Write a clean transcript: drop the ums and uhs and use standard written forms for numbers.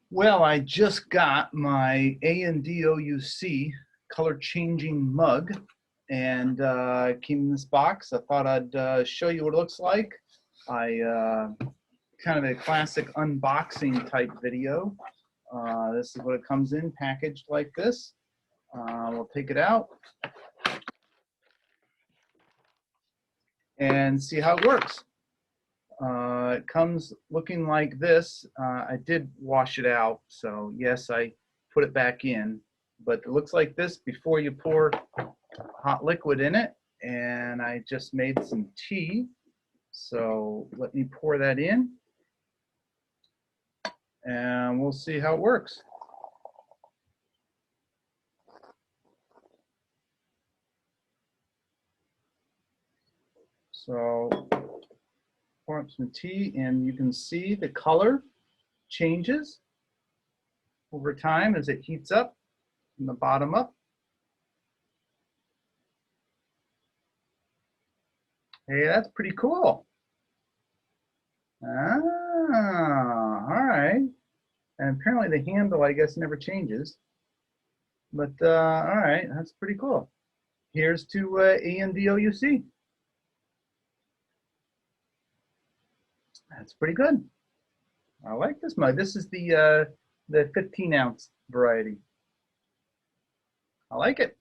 Well, I just got my AnDOUC color changing mug, and it came in this box. I thought I'd show you what it looks like. Kind of a classic unboxing type video. This is what it comes in, packaged like this. We'll take it out and see how it works. It comes looking like this. I did wash it out, so yes, I put it back in, but it looks like this before you pour hot liquid in it. And I just made some tea, so let me pour that in and we'll see how it works. So pour up some tea, and you can see the color changes over time as it heats up from the bottom up. Hey, that's pretty cool. Ah, all right. And apparently the handle, I guess, never changes. But all right, that's pretty cool. Here's to AnDOUC. That's pretty good. I like this mug. This is the 15-ounce variety. I like it.